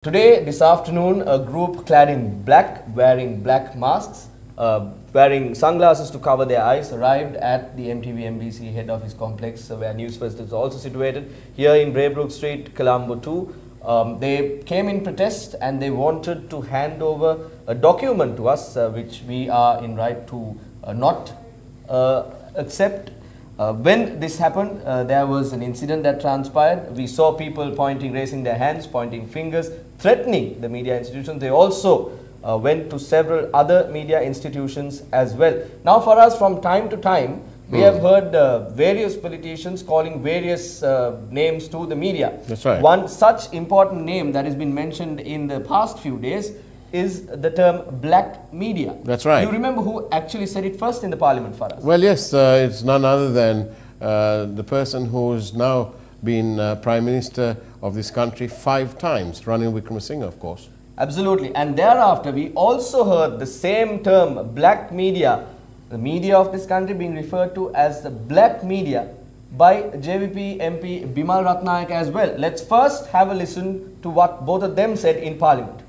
Today, this afternoon, a group clad in black, wearing black masks, wearing sunglasses to cover their eyes, arrived at the MTV-MBC head office complex where Newsfirst is also situated, here in Braybrook Street, Colombo 2. They came in protest and they wanted to hand over a document to us, which we are in right to not accept. When this happened, there was an incident that transpired. We saw people raising their hands, pointing fingers, threatening the media institutions. They also went to several other media institutions as well. Now for us, from time to time, we have heard various politicians calling various names to the media. That's right. One such important name that has been mentioned in the past few days is the term black media. That's right. You remember who actually said it first in the parliament for us? Well, yes, it's none other than the person who's now been Prime Minister of this country 5 times, Ranil Wickremesinghe, of course. Absolutely. And thereafter, we also heard the same term, black media, the media of this country being referred to as the black media by JVP MP Bimal Ratnayake as well. Let's first have a listen to what both of them said in parliament.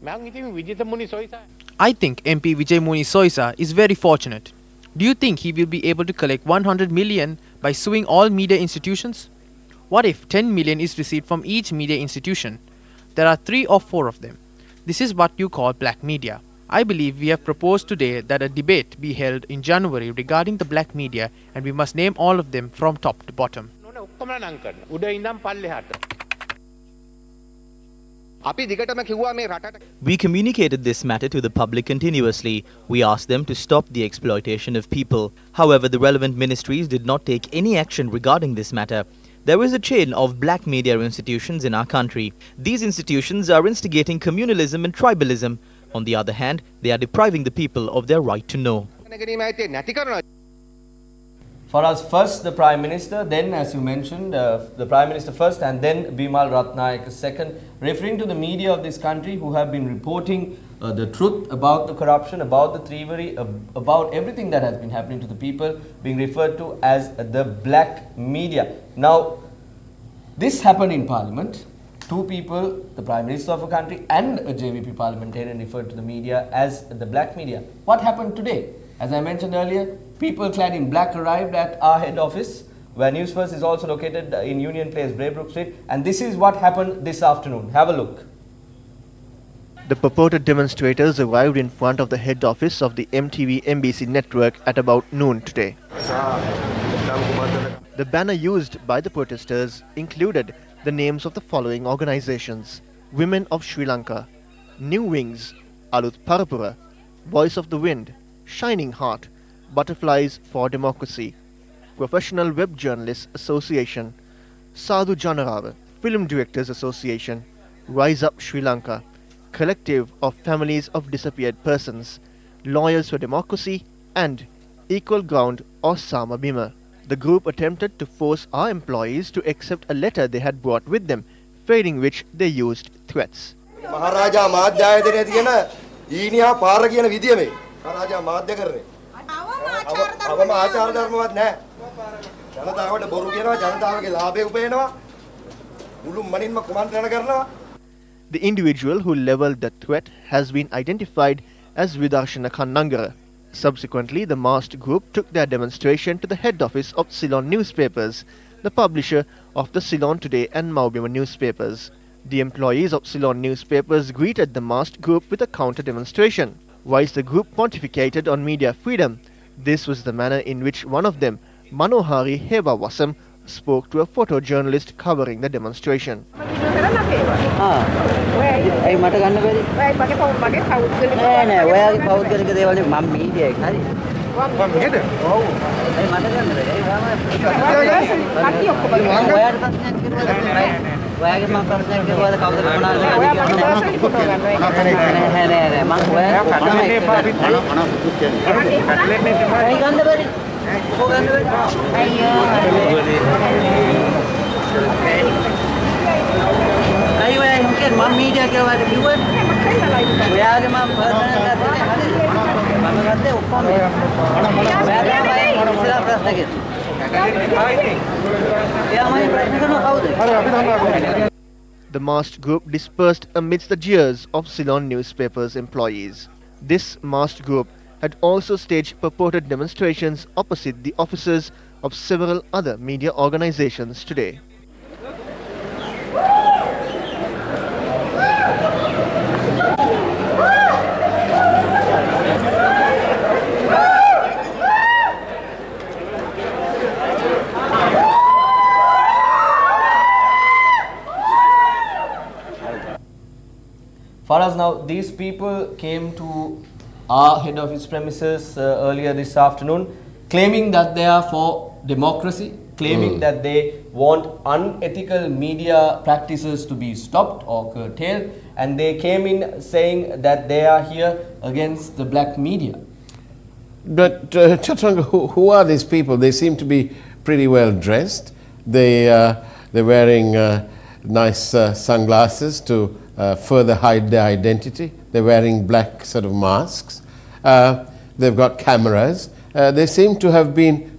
I think MP Vijay Muni Soisa is very fortunate. Do you think he will be able to collect 100 million by suing all media institutions? What if 10 million is received from each media institution? There are 3 or 4 of them. This is what you call black media. I believe we have proposed today that a debate be held in January regarding the black media, and we must name all of them from top to bottom. We communicated this matter to the public continuously. We asked them to stop the exploitation of people. However, the relevant ministries did not take any action regarding this matter. There is a chain of black media institutions in our country. These institutions are instigating communalism and tribalism. On the other hand, they are depriving the people of their right to know. For us, first the Prime Minister, then as you mentioned, the Prime Minister first and then Bimal Ratnayake second, referring to the media of this country who have been reporting the truth about the corruption, about the thievery, about everything that has been happening to the people, being referred to as the black media. Now, this happened in Parliament. 2 people, the Prime Minister of a country and a JVP parliamentarian, referred to the media as the black media. What happened today? As I mentioned earlier, people clad in black arrived at our head office, where Newsfirst is also located in Union Place, Braybrook Street, and this is what happened this afternoon. Have a look. The purported demonstrators arrived in front of the head office of the MTV-MBC network at about noon today. The banner used by the protesters included the names of the following organizations: Women of Sri Lanka, New Wings, Aluth Parapura, Voice of the Wind, Shining Heart, Butterflies for Democracy, Professional Web Journalists Association, Sadhu Janarava, Film Directors Association, Rise Up Sri Lanka, Collective of Families of Disappeared Persons, Lawyers for Democracy, and Equal Ground or Sama Bima. The group attempted to force our employees to accept a letter they had brought with them, failing which they used threats. Maharaja Madhya dene thiyena ඊනියා පාර කියන විදිය මේ මහරජා මාධ්‍ය කරන්නේ අවම ආචාර ධර්මවත් නැහැ ජනතාවට බොරු කියනවා ජනතාවගේ ලාභය උපයනවා මුළු මනින්ම කුමන්ත්‍රණ කරනවා. The individual who leveled the threat has been identified as Vidarshana Kannangara. Subsequently, the masked group took their demonstration to the head office of Ceylon Newspapers, the publisher of the Ceylon Today and Maubima newspapers. The employees of Ceylon Newspapers greeted the masked group with a counter-demonstration. Whilst the group pontificated on media freedom, this was the manner in which one of them, Manohari Hewawasam, spoke to a photojournalist covering the demonstration. The masked group dispersed amidst the jeers of Ceylon newspaper's employees. This masked group had also staged purported demonstrations opposite the offices of several other media organizations today. Faraz, now these people came to our head office premises earlier this afternoon, claiming that they are for democracy, claiming that they want unethical media practices to be stopped or curtailed, and they came in saying that they are here against the black media. But Chaturanga, who are these people? They seem to be pretty well dressed. They're wearing nice sunglasses to further hide their identity. They're wearing black sort of masks. They've got cameras. They seem to have been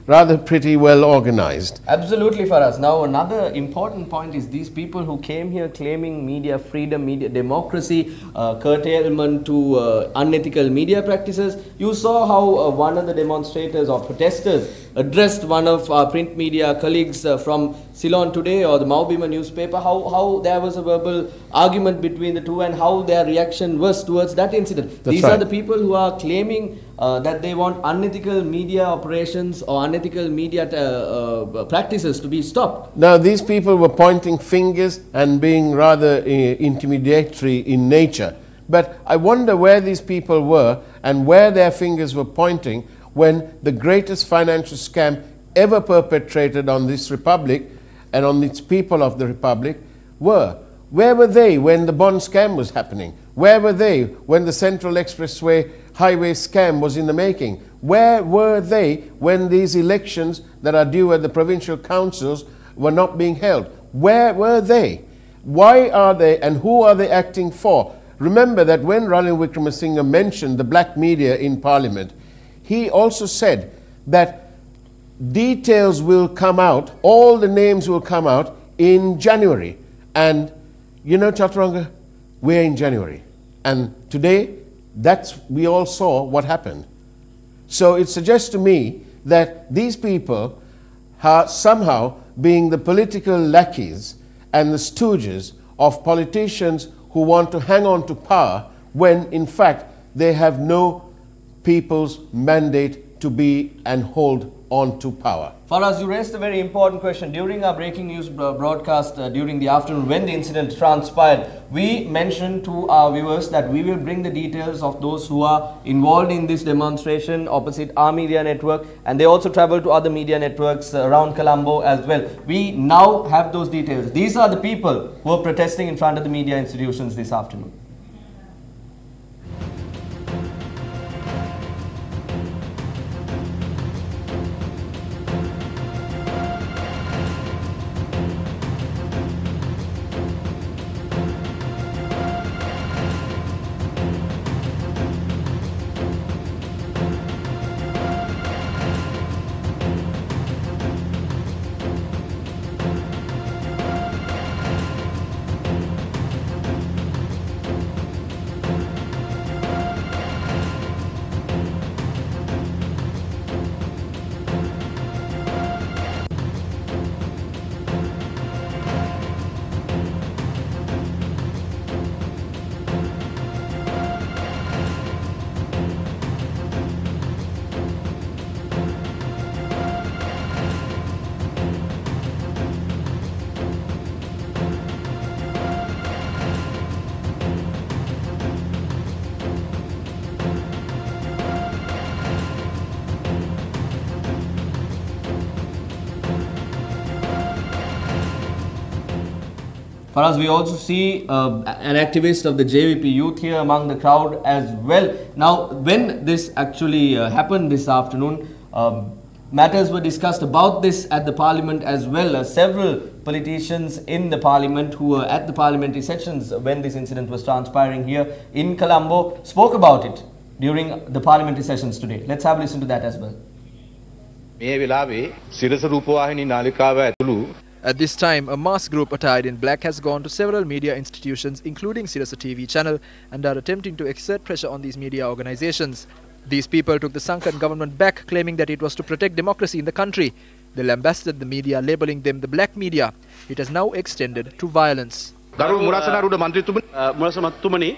rather pretty well organized. Absolutely, Faraz. Now, another important point is these people who came here claiming media freedom, media democracy, curtailment to unethical media practices. You saw how one of the demonstrators or protesters addressed one of our print media colleagues from Ceylon Today or the Maubima newspaper, how there was a verbal argument between the two and how their reaction was towards that incident. These are the people who are claiming that they want unethical media operations or unethical media practices to be stopped. Now, these people were pointing fingers and being rather intimidatory in nature. But I wonder where these people were and where their fingers were pointing when the greatest financial scam ever perpetrated on this republic and on its people of the republic were. Where were they when the bond scam was happening? Where were they when the Central Expressway highway scam was in the making? Where were they when these elections that are due at the provincial councils were not being held? Where were they? Why are they and who are they acting for? Remember that when Ranil Wickremesinghe mentioned the black media in Parliament, he also said that details will come out, all the names will come out in January. And you know, Chaturanga, we're in January. And today, we all saw what happened. So it suggests to me that these people are somehow being the political lackeys and the stooges of politicians who want to hang on to power when in fact they have no people's mandate to be and hold on to power. Faraz, you raised a very important question. During our breaking news broadcast during the afternoon when the incident transpired, we mentioned to our viewers that we will bring the details of those who are involved in this demonstration opposite our media network, and they also travel to other media networks around Colombo as well. We now have those details. These are the people who are protesting in front of the media institutions this afternoon. Faraz, we also see an activist of the JVP youth here among the crowd as well. Now, when this actually happened this afternoon, matters were discussed about this at the parliament as well. Several politicians in the parliament who were at the parliamentary sessions when this incident was transpiring here in Colombo spoke about it during the parliamentary sessions today. Let's have a listen to that as well. මේ වෙලාවේ සිරස රූපවාහිනී නාලිකාව ඇතුළු At this time, a mass group attired in black has gone to several media institutions, including Sirasa TV channel, and are attempting to exert pressure on these media organizations. These people took the Sankan government back, claiming that it was to protect democracy in the country. They lambasted the media, labeling them the black media. It has now extended to violence. ගරු මුරසනාරුඩ මන්ත්‍රීතුමනි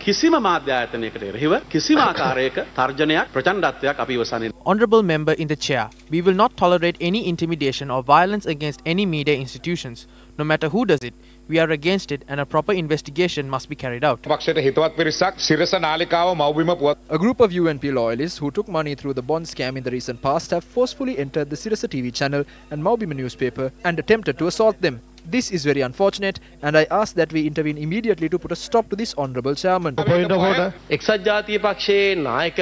කිසිම මාධ්‍ය ආයතනයකට එරෙහිව කිසිම ආකාරයක තර්ජනයක් ප්‍රචණ්ඩත්වයක් අපි ඉවසන්නේ. Honorable Member in the Chair, we will not tolerate any intimidation or violence against any media institutions, no matter who does it. We are against it and a proper investigation must be carried out. පක්ෂයට හිතවත් පිරිසක් සිරස නාලිකාව මව්බිම පුවත් A group of UNP loyalists who took money through the bond scam in the recent past have forcefully entered the Sirasa TV channel and Maubima newspaper and attempted to assault them. This is very unfortunate and I ask that we intervene immediately to put a stop to this honorable chairman. Point of order. එක්සත් ජාතික පක්ෂයේ නායක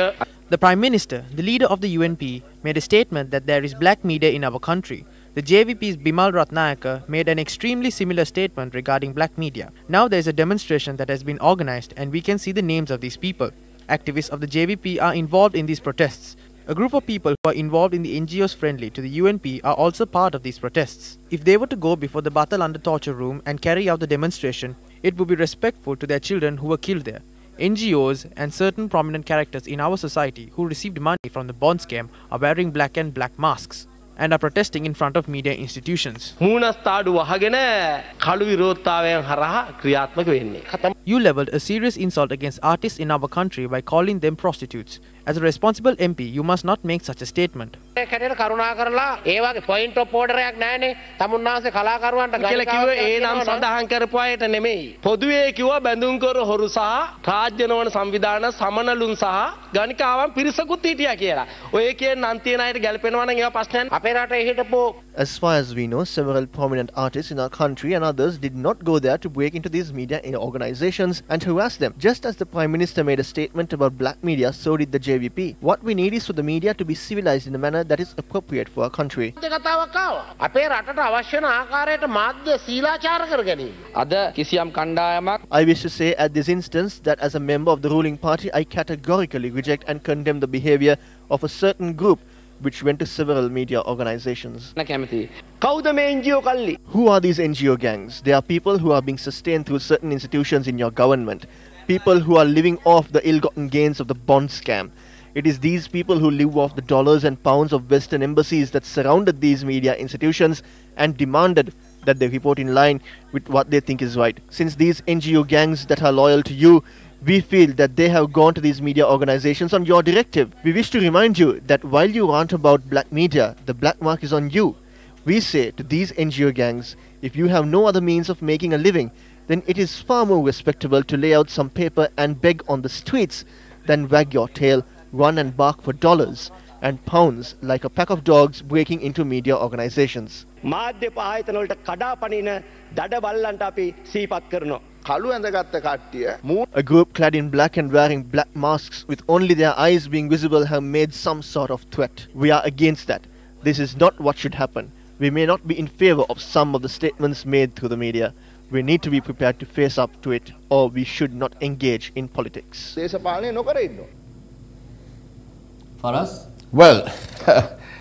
The Prime Minister, the leader of the UNP, made a statement that there is black media in our country. The JVP's Bimal Ratnayaka made an extremely similar statement regarding black media. Now there is a demonstration that has been organized and we can see the names of these people. Activists of the JVP are involved in these protests. A group of people who are involved in the NGOs friendly to the UNP are also part of these protests. If they were to go before the Batal under torture room and carry out the demonstration, it would be respectful to their children who were killed there. NGOs and certain prominent characters in our society who received money from the bond scam are wearing black and black masks and are protesting in front of media institutions. මූණස්ථාඩු වහගෙන කළු විරෝධතාවයන් හරහා ක්‍රියාත්මක වෙන්නේ. You leveled a serious insult against artists in our country by calling them prostitutes. As a responsible MP, you must not make such a statement. කැටේට කරුණා කරලා ඒ වගේ point of order එකක් නැහැනේ. තමුන්නාසේ කලාකරුවන්ට කියලා කිව්වේ ඒ නම් සඳහන් කරපු අයට නෙමෙයි. පොදුවේ කිව්වා බැඳුම්කර හොරු සහ රාජ්‍ය නොවන සංවිධාන සමනලුන් සහ ගණිකාවන් පිරිසකුත් හිටියා කියලා. ඔය කියන නම් තියන අයට ගැලපෙනවා නම් ඒවා ප්‍රශ්නයක්. අපේ රටේ හිටපු As far as we know, several prominent artists in our country and others did not go there to break into these media organizations and harass them. Just as the Prime Minister made a statement about black media, so did the JVP. What we need is for the media to be civilized in a manner that is appropriate for our country. කතාවක් ආවා. අපේ රටට අවශ්‍ය වන ආකාරයට මාධ්‍ය සීලාචාර කර ගැනීම. අද කිසියම් කණ්ඩායමක් I wish to say at this instance that as a member of the ruling party, I categorically reject and condemn the behavior of a certain group which went to several media organizations. කැමති. කවුද මේ NGO කල්ලි? Who are these NGO gangs? They are people who are being sustained through certain institutions in your government. People who are living off the ill-gotten gains of the bond scam. It is these people who live off the dollars and pounds of Western embassies that surrounded these media institutions and demanded that they report in line with what they think is right. Since these NGO gangs that are loyal to you, we feel that they have gone to these media organizations on your directive. We wish to remind you that while you rant about black media, the black mark is on you. We say to these NGO gangs, if you have no other means of making a living, then it is far more respectable to lay out some paper and beg on the streets than wag your tail, run and bark for dollars and pounds like a pack of dogs breaking into media organizations. මාධ්‍ය පායතන වලට කඩාපනින දඩ බල්ලන්ට අපි සීපත් කරනවා. කළු ඇඳගත්ත කට්ටිය A group clad in black and wearing black masks with only their eyes being visible have made some sort of threat. We are against that. This is not what should happen. We may not be in favor of some of the statements made through the media. We need to be prepared to face up to it, or we should not engage in politics. දේශපාලනය නොකර ඉන්නවා. For us? Well,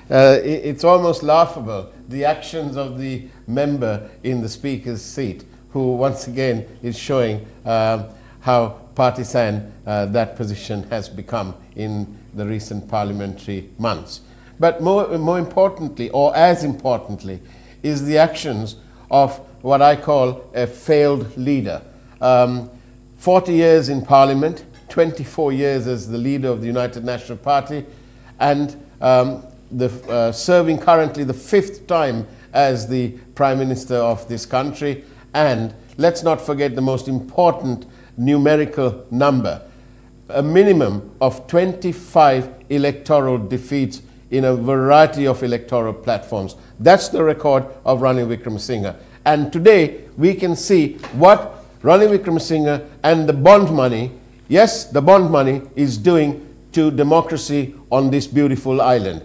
it's almost laughable, the actions of the member in the speaker's seat, who once again is showing how partisan that position has become in the recent parliamentary months. But more importantly, or as importantly, is the actions of what I call a failed leader. 40 years in parliament, 24 years as the leader of the United National Party, and serving currently the 5th time as the Prime Minister of this country. And let's not forget the most important numerical number, a minimum of 25 electoral defeats in a variety of electoral platforms. That's the record of Ranil Wickremesinghe. And today we can see what Ranil Wickremesinghe and the bond money, yes, the bond money is doing to democracy on this beautiful island.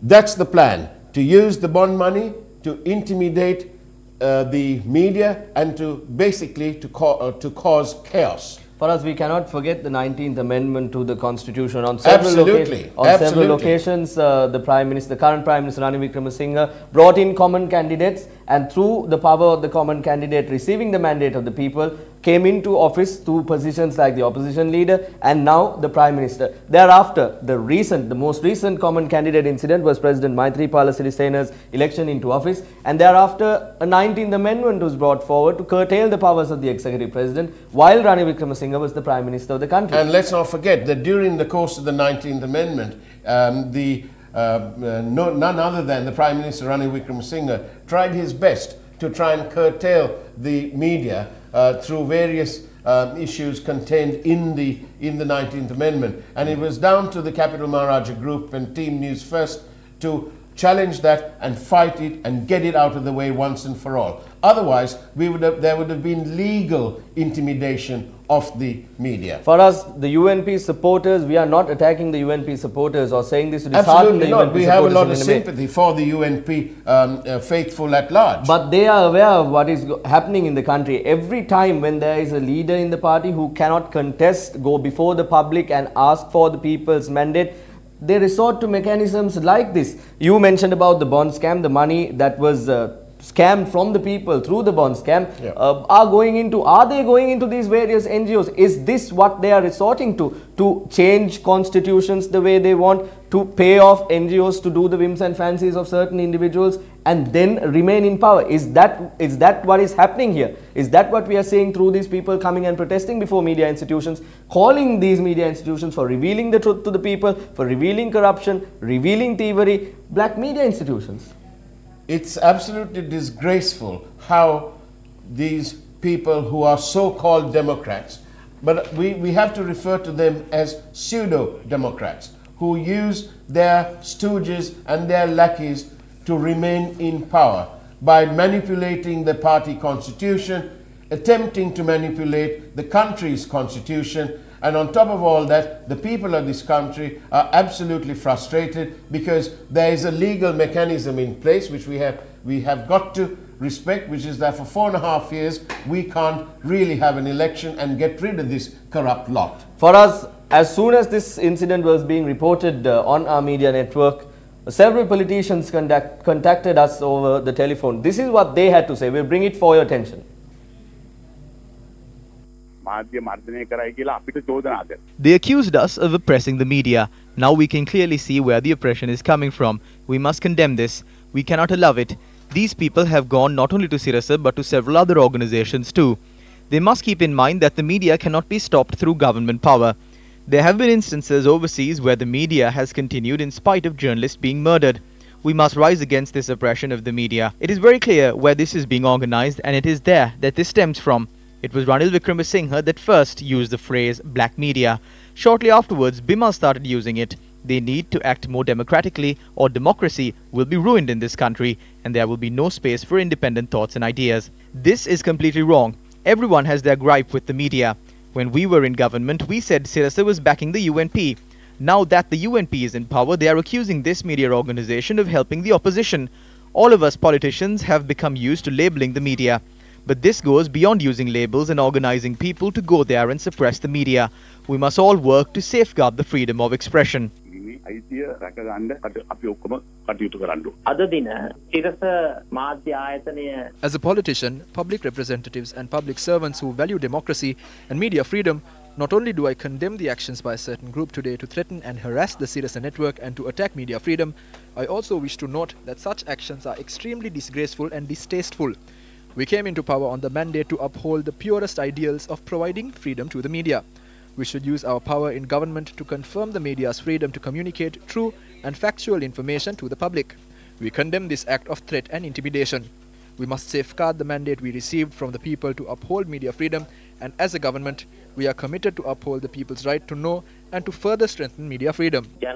That's the plan, to use the bond money to intimidate the media and to basically to cause chaos. For us, we cannot forget the 19th Amendment to the Constitution. On several, several occasions, the current Prime Minister Ranil Wickremesinghe brought in common candidates, and through the power of the common candidate receiving the mandate of the people, came into office through positions like the opposition leader and now the Prime Minister. Thereafter, the most recent common candidate incident was President Maithripala Sirisena's election into office, and thereafter a 19th Amendment was brought forward to curtail the powers of the executive president while Ranil Wickremesinghe was the Prime Minister of the country. And let's not forget that during the course of the 19th Amendment, none other than the Prime Minister Ranil Wickremesinghe tried his best to try and curtail the media through various issues contained in the 19th Amendment. And it was down to the Capital Maharaja Group and Team News1st to challenge that and fight it and get it out of the way once and for all. Otherwise, there would have been legal intimidation of the media. For us, the UNP supporters, we are not attacking the UNP supporters or saying this to dishearten the UNP supporters. We have a lot of sympathy for the UNP faithful at large. But they are aware of what is happening in the country. Every time when there is a leader in the party who cannot contest, go before the public and ask for the people's mandate, they resort to mechanisms like this. You mentioned about the bond scam, the money that was scammed from the people through the bond scam. Yeah. Are they going into these various NGOs? Is this what they are resorting to change constitutions the way they want, to pay off NGOs to do the whims and fancies of certain individuals and then remain in power? Is that what is happening here? Is that what we are seeing through these people coming and protesting before media institutions, calling these media institutions for revealing the truth to the people, for revealing corruption, revealing thievery, black media institutions? It's absolutely disgraceful how these people who are so-called Democrats, but we have to refer to them as pseudo-Democrats, who use their stooges and their lackeys to remain in power by manipulating the party constitution, attempting to manipulate the country's constitution, and on top of all that, the people of this country are absolutely frustrated because there is a legal mechanism in place which we have got to respect, which is that for 4.5 years we can't really have an election and get rid of this corrupt lot. For us, as soon as this incident was being reported on our media network, several politicians contacted us over the telephone. This is what they had to say. We'll bring it for your attention. They accused us of oppressing the media. Now we can clearly see where the oppression is coming from. We must condemn this. We cannot allow it. These people have gone not only to Sirasa but to several other organizations too. They must keep in mind that the media cannot be stopped through government power. There have been instances overseas where the media has continued in spite of journalists being murdered. We must rise against this oppression of the media. It is very clear where this is being organized, and it is there that this stems from. It was Ranil Wickremesinghe that first used the phrase black media. Shortly afterwards, Bimal started using it. They need to act more democratically or democracy will be ruined in this country and there will be no space for independent thoughts and ideas. This is completely wrong. Everyone has their gripe with the media. When we were in government, we said Sirasa was backing the UNP. Now that the UNP is in power, they are accusing this media organization of helping the opposition. All of us politicians have become used to labeling the media. But this goes beyond using labels and organizing people to go there and suppress the media. We must all work to safeguard the freedom of expression. As a politician, public representatives and public servants who value democracy and media freedom, not only do I condemn the actions by a certain group today to threaten and harass the Sirasa network and to attack media freedom, I also wish to note that such actions are extremely disgraceful and distasteful. We came into power on the mandate to uphold the purest ideals of providing freedom to the media. We should use our power in government to confirm the media's freedom to communicate true and factual information to the public. We condemn this act of threat and intimidation. We must safeguard the mandate we received from the people to uphold media freedom, and as a government, we are committed to uphold the people's right to know and to further strengthen media freedom. The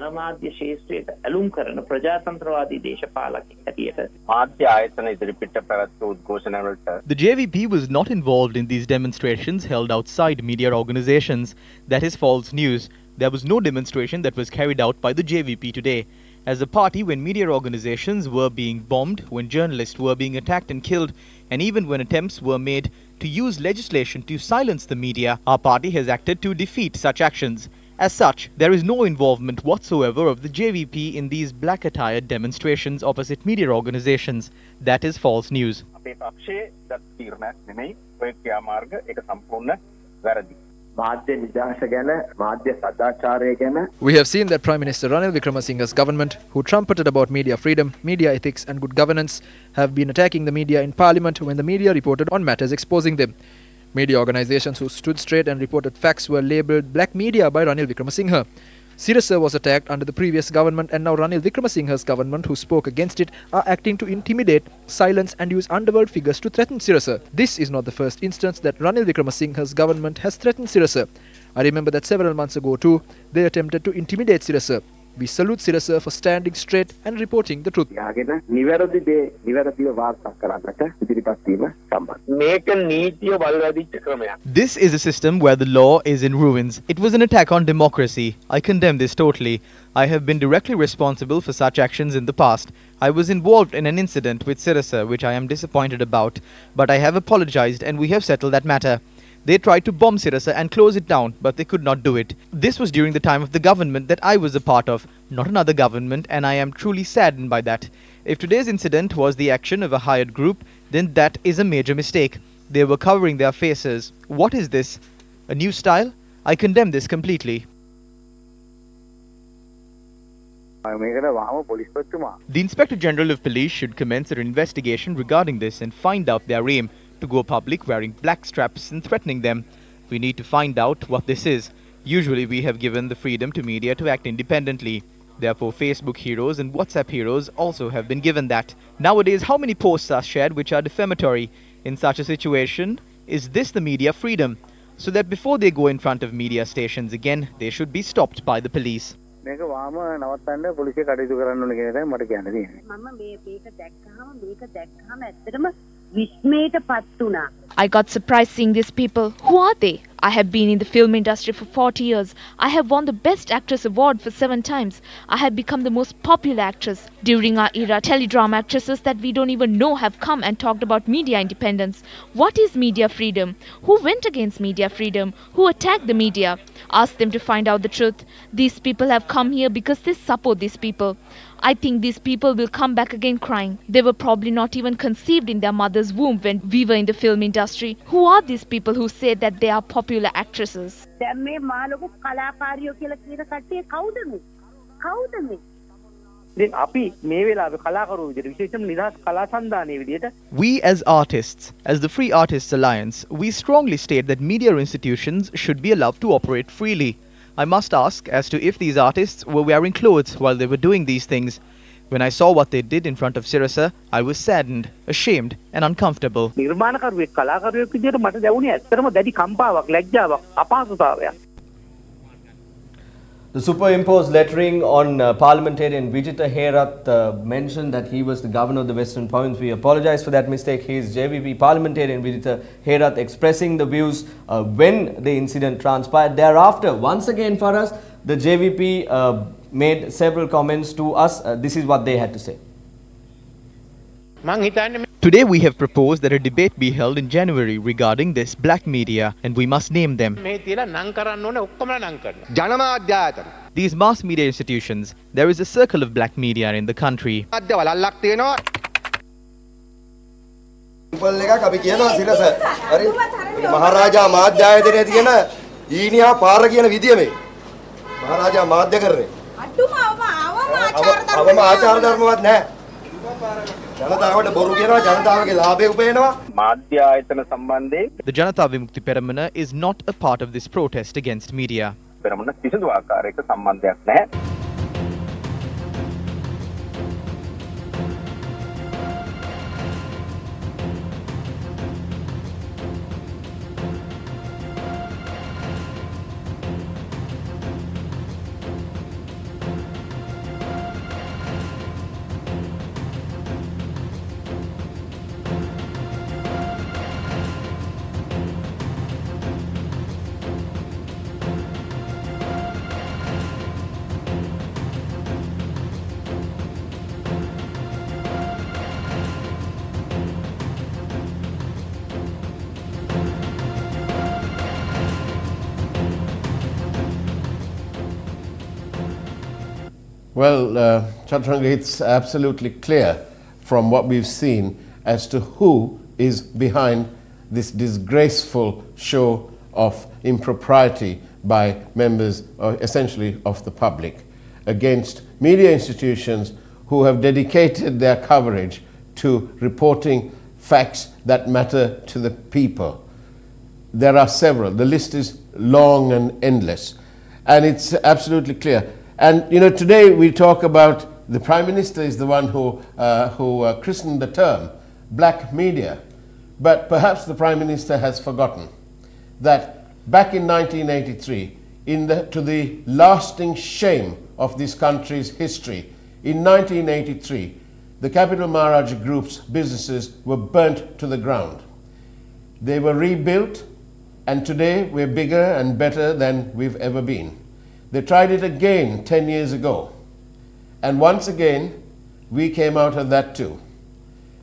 JVP was not involved in these demonstrations held outside media organizations. That is false news. There was no demonstration that was carried out by the JVP today. As a party, when media organizations were being bombed, when journalists were being attacked and killed, and even when attempts were made to use legislation to silence the media, our party has acted to defeat such actions. As such, there is no involvement whatsoever of the JVP in these black-attired demonstrations opposite media organizations. That is false news. We have seen that Prime Minister Ranil Wickremesinghe's government, who trumpeted about media freedom, media ethics and good governance, have been attacking the media in Parliament when the media reported on matters exposing them. Media organizations who stood straight and reported facts were labelled black media by Ranil Wickremesinghe. Sirasa was attacked under the previous government, and now Ranil Wickremesinghe's government, who spoke against it, are acting to intimidate, silence and use underworld figures to threaten Sirasa. This is not the first instance that Ranil Wickremesinghe's government has threatened Sirasa. I remember that several months ago too, they attempted to intimidate Sirasa. We salute Sirasa for standing straight and reporting the truth. This is a system where the law is in ruins. It was an attack on democracy. I condemn this totally. I have been directly responsible for such actions in the past. I was involved in an incident with Sirasa which I am disappointed about, but I have apologized and we have settled that matter. They tried to bomb Sirasa and close it down, but they could not do it. This was during the time of the government that I was a part of, not another government, and I am truly saddened by that. If today's incident was the action of a hired group, then that is a major mistake. They were covering their faces. What is this? A new style? I condemn this completely. The Inspector General of Police should commence an investigation regarding this and find out their aim. To go public wearing black straps and threatening them. We need to find out what this is. Usually we have given the freedom to media to act independently. Therefore Facebook heroes and WhatsApp heroes also have been given that. Nowadays, how many posts are shared which are defamatory? In such a situation, is this the media freedom? So that before they go in front of media stations again, they should be stopped by the police. I got surprised seeing these people. Who are they? I have been in the film industry for 40 years. I have won the Best Actress award for 7 times. I have become the most popular actress. During our era, teledrama actresses that we don't even know have come and talked about media independence. What is media freedom? Who went against media freedom? Who attacked the media? Ask them to find out the truth. These people have come here because they support these people. I think these people will come back again crying. They were probably not even conceived in their mother's womb when we were in the film industry. Who are these people who say that they are popular actresses? We as artists, as the Free Artists Alliance, we strongly state that media institutions should be allowed to operate freely. I must ask as to if these artists were wearing clothes while they were doing these things. When I saw what they did in front of Sirasa, I was saddened, ashamed and uncomfortable. The superimposed lettering on parliamentarian Vijitha Herath mentioned that he was the governor of the Western Province. We apologize for that mistake. He is JVP parliamentarian Vijitha Herath expressing the views when the incident transpired. Thereafter, once again for us, the JVP made several comments to us. This is what they had to say. Today we have proposed that a debate be held in January regarding this black media, and we must name them. These mass media institutions, there is a circle of black media in the country. The Janata Vimukti Peramana is not a part of this protest against media. Well, Chaturanga, it's absolutely clear from what we've seen as to who is behind this disgraceful show of impropriety by members, essentially, of the public against media institutions who have dedicated their coverage to reporting facts that matter to the people. There are several. The list is long and endless. And it's absolutely clear. And, you know, today we talk about the Prime Minister is the one who christened the term black media. But perhaps the Prime Minister has forgotten that back in 1983, to the lasting shame of this country's history, in 1983, the Capital Maharaja Group's businesses were burnt to the ground. They were rebuilt, and today we're bigger and better than we've ever been. They tried it again 10 years ago. And once again, we came out of that too,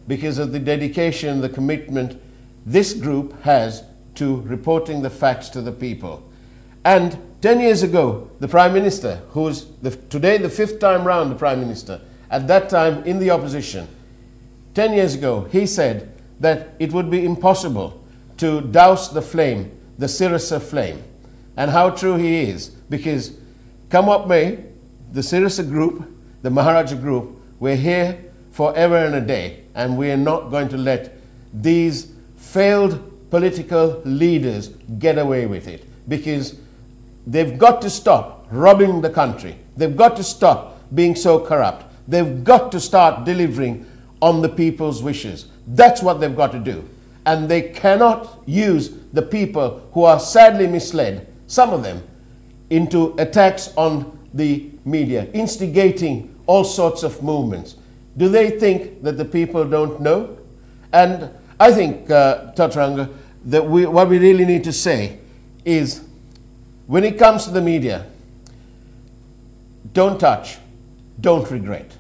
because of the dedication, the commitment this group has to reporting the facts to the people. And 10 years ago, the Prime Minister, who's today the 5th time round the Prime Minister, at that time in the opposition, 10 years ago, he said that it would be impossible to douse the flame, the Sirasa flame. And how true he is, because come what may, the Sirasa group, the Maharaja group, we're here forever and a day, and we're not going to let these failed political leaders get away with it, because they've got to stop robbing the country. They've got to stop being so corrupt. They've got to start delivering on the people's wishes. That's what they've got to do. And they cannot use the people who are sadly misled, some of them, into attacks on the media, instigating all sorts of movements. Do they think that the people don't know? And I think, Tatranga, that what we really need to say is, when it comes to the media, don't touch, don't regret.